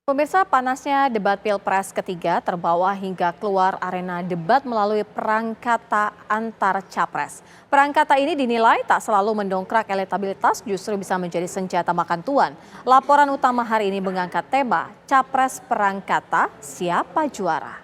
Pemirsa, panasnya debat Pilpres ketiga terbawa hingga keluar arena debat melalui perang kata antar capres. Perang kata ini dinilai tak selalu mendongkrak elektabilitas, justru bisa menjadi senjata makan tuan. Laporan utama hari ini mengangkat tema Capres Perang Kata, Siapa Juara?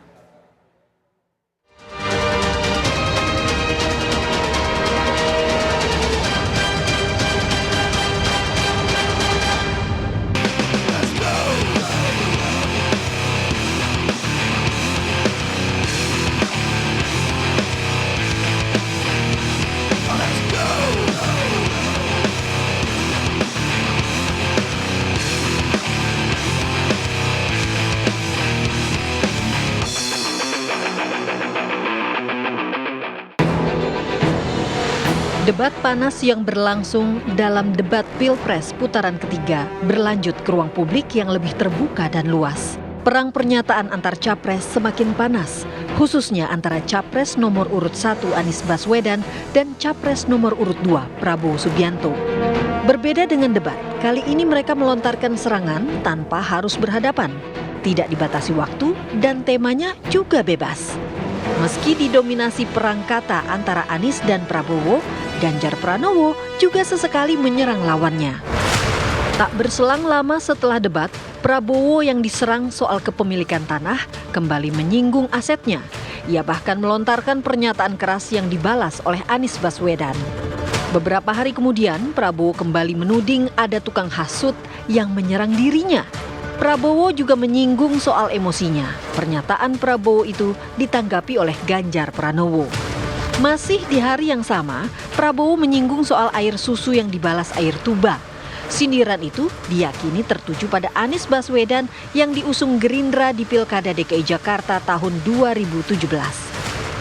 Debat panas yang berlangsung dalam debat Pilpres putaran ketiga berlanjut ke ruang publik yang lebih terbuka dan luas. Perang pernyataan antar capres semakin panas, khususnya antara capres nomor urut 1 Anies Baswedan dan capres nomor urut 2 Prabowo Subianto. Berbeda dengan debat, kali ini mereka melontarkan serangan tanpa harus berhadapan. Tidak dibatasi waktu dan temanya juga bebas. Meski didominasi perang kata antara Anies dan Prabowo, Ganjar Pranowo juga sesekali menyerang lawannya. Tak berselang lama setelah debat, Prabowo yang diserang soal kepemilikan tanah kembali menyinggung asetnya. Ia bahkan melontarkan pernyataan keras yang dibalas oleh Anies Baswedan. Beberapa hari kemudian, Prabowo kembali menuding ada tukang hasut yang menyerang dirinya. Prabowo juga menyinggung soal emosinya. Pernyataan Prabowo itu ditanggapi oleh Ganjar Pranowo. Masih di hari yang sama, Prabowo menyinggung soal air susu yang dibalas air tuba. Sindiran itu diyakini tertuju pada Anies Baswedan yang diusung Gerindra di Pilkada DKI Jakarta tahun 2017.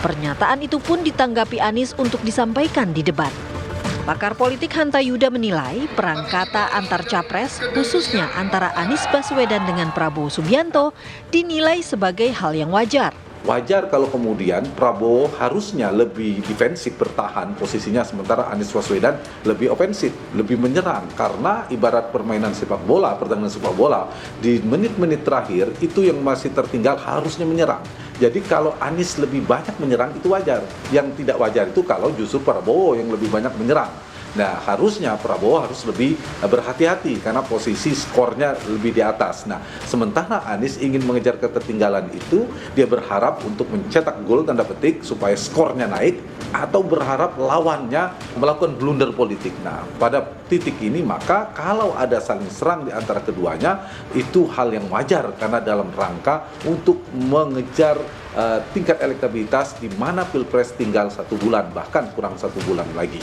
Pernyataan itu pun ditanggapi Anies untuk disampaikan di debat. Pakar politik Hanta Yuda menilai perang kata antar capres, khususnya antara Anies Baswedan dengan Prabowo Subianto, dinilai sebagai hal yang wajar. Wajar kalau kemudian Prabowo harusnya lebih defensif bertahan posisinya, sementara Anies Baswedan lebih ofensif, lebih menyerang. Karena ibarat permainan sepak bola, pertandingan sepak bola, di menit-menit terakhir itu yang masih tertinggal harusnya menyerang. Jadi kalau Anies lebih banyak menyerang itu wajar. Yang tidak wajar itu kalau justru Prabowo yang lebih banyak menyerang. Nah, harusnya Prabowo harus lebih berhati-hati karena posisi skornya lebih di atas. Nah, sementara Anies ingin mengejar ketertinggalan itu, dia berharap untuk mencetak gol tanda petik supaya skornya naik atau berharap lawannya melakukan blunder politik. Nah, pada titik ini maka kalau ada saling serang di antara keduanya itu hal yang wajar karena dalam rangka untuk mengejar tingkat elektabilitas di mana Pilpres tinggal 1 bulan, bahkan kurang 1 bulan lagi.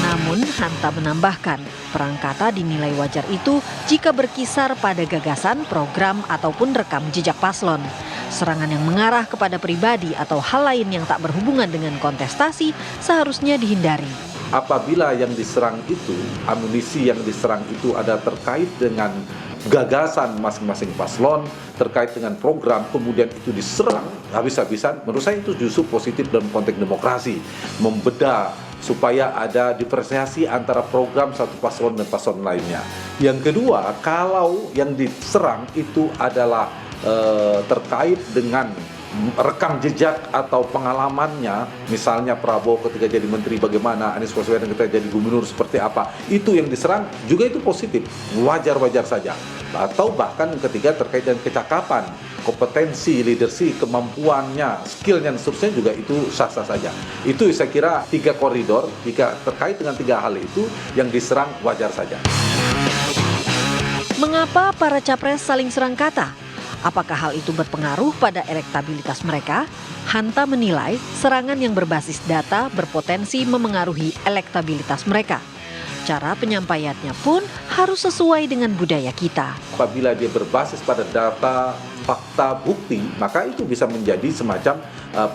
Namun Hanta menambahkan, perang kata dinilai wajar itu jika berkisar pada gagasan, program, ataupun rekam jejak paslon. Serangan yang mengarah kepada pribadi atau hal lain yang tak berhubungan dengan kontestasi seharusnya dihindari. Apabila yang diserang itu, amunisi yang diserang itu ada terkait dengan gagasan masing-masing paslon, terkait dengan program, kemudian itu diserang habis-habisan, menurut saya itu justru positif dalam konteks demokrasi. Membedah supaya ada diferensiasi antara program satu paslon dan paslon lainnya. Yang kedua, kalau yang diserang itu adalah terkait dengan rekam jejak atau pengalamannya, misalnya Prabowo ketika jadi menteri bagaimana, Anies Baswedan ketika jadi gubernur seperti apa, itu yang diserang juga itu positif, wajar-wajar saja. Atau bahkan ketika terkait dengan kecakapan, kompetensi, leadership, kemampuannya, skillnya dan seterusnya juga itu sah-sah saja. Itu saya kira 3 koridor, jika terkait dengan 3 hal itu yang diserang wajar saja. Mengapa para capres saling serang kata? Apakah hal itu berpengaruh pada elektabilitas mereka? Hanta menilai serangan yang berbasis data berpotensi memengaruhi elektabilitas mereka. Cara penyampaiannya pun harus sesuai dengan budaya kita. Apabila dia berbasis pada data, fakta, bukti, maka itu bisa menjadi semacam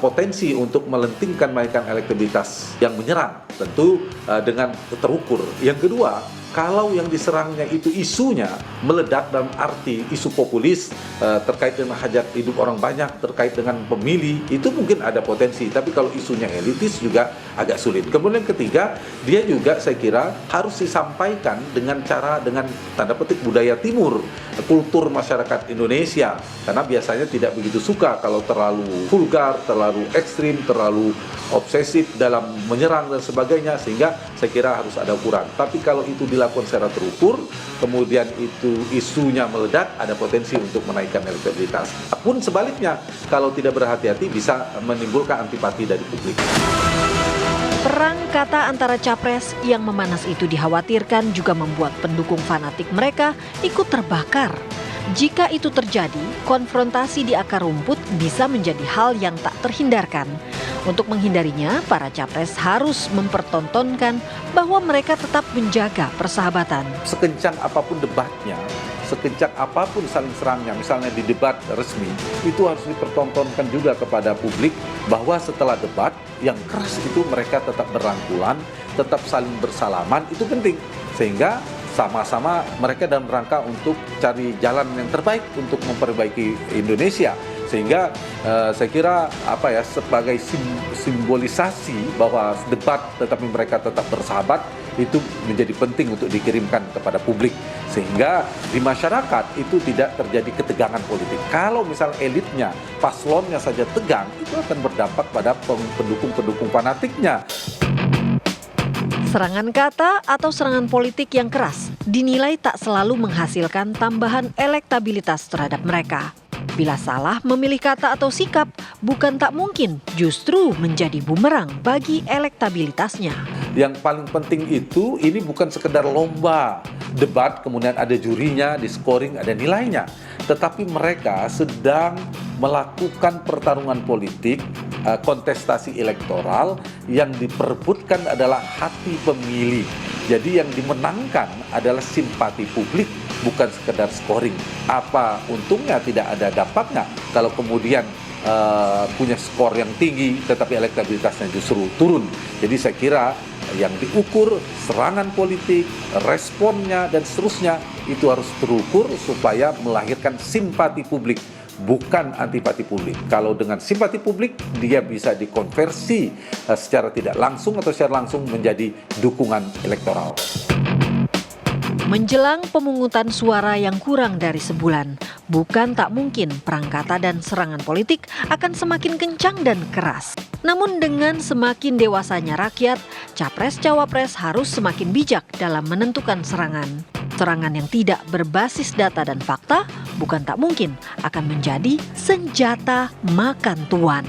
potensi untuk melentingkan menaikkan elektabilitas yang menyerang, tentu dengan terukur. Yang kedua, kalau yang diserangnya itu isunya meledak dalam arti isu populis terkait dengan hajat hidup orang banyak, terkait dengan pemilih, itu mungkin ada potensi. Tapi kalau isunya elitis juga agak sulit. Kemudian ketiga, dia juga saya kira harus disampaikan dengan cara, dengan tanda petik budaya timur, kultur masyarakat Indonesia. Karena biasanya tidak begitu suka kalau terlalu vulgar, terlalu ekstrim, terlalu obsesif dalam menyerang dan sebagainya, sehingga saya kira harus ada ukuran. Tapi kalau itu dilakukan secara terukur, kemudian itu isunya meledak, ada potensi untuk menaikkan elektabilitas. Pun sebaliknya, kalau tidak berhati-hati bisa menimbulkan antipati dari publik. Perang kata antara capres yang memanas itu dikhawatirkan juga membuat pendukung fanatik mereka ikut terbakar. Jika itu terjadi, konfrontasi di akar rumput bisa menjadi hal yang tak terhindarkan. Untuk menghindarinya, para capres harus mempertontonkan bahwa mereka tetap menjaga persahabatan. Sekencang apapun debatnya, sekencang apapun saling serangnya, misalnya di debat resmi, itu harus dipertontonkan juga kepada publik bahwa setelah debat yang keras itu mereka tetap berangkulan, tetap saling bersalaman, itu penting. Sehingga sama-sama mereka dalam rangka untuk cari jalan yang terbaik untuk memperbaiki Indonesia. Sehingga saya kira sebagai simbolisasi bahwa debat tetapi mereka tetap bersahabat, itu menjadi penting untuk dikirimkan kepada publik. Sehingga di masyarakat itu tidak terjadi ketegangan politik. Kalau misalnya elitnya, paslonnya saja tegang, itu akan berdampak pada pendukung-pendukung fanatiknya. Serangan kata atau serangan politik yang keras dinilai tak selalu menghasilkan tambahan elektabilitas terhadap mereka. Bila salah memilih kata atau sikap, bukan tak mungkin justru menjadi bumerang bagi elektabilitasnya. Yang paling penting itu, ini bukan sekedar lomba debat, kemudian ada jurinya, di scoring, ada nilainya. Tetapi mereka sedang melakukan pertarungan politik, kontestasi elektoral yang diperebutkan adalah hati pemilih. Jadi yang dimenangkan adalah simpati publik, bukan sekedar scoring. Apa untungnya, tidak ada dampaknya kalau kemudian punya skor yang tinggi tetapi elektabilitasnya justru turun. Jadi saya kira yang diukur serangan politik, responnya dan seterusnya itu harus terukur supaya melahirkan simpati publik, bukan antipati publik. Kalau dengan simpati publik, dia bisa dikonversi secara tidak langsung atau secara langsung menjadi dukungan elektoral. Menjelang pemungutan suara yang kurang dari sebulan, bukan tak mungkin perang kata dan serangan politik akan semakin kencang dan keras. Namun dengan semakin dewasanya rakyat, capres-cawapres harus semakin bijak dalam menentukan serangan. Serangan yang tidak berbasis data dan fakta bukan tak mungkin akan menjadi senjata makan tuan.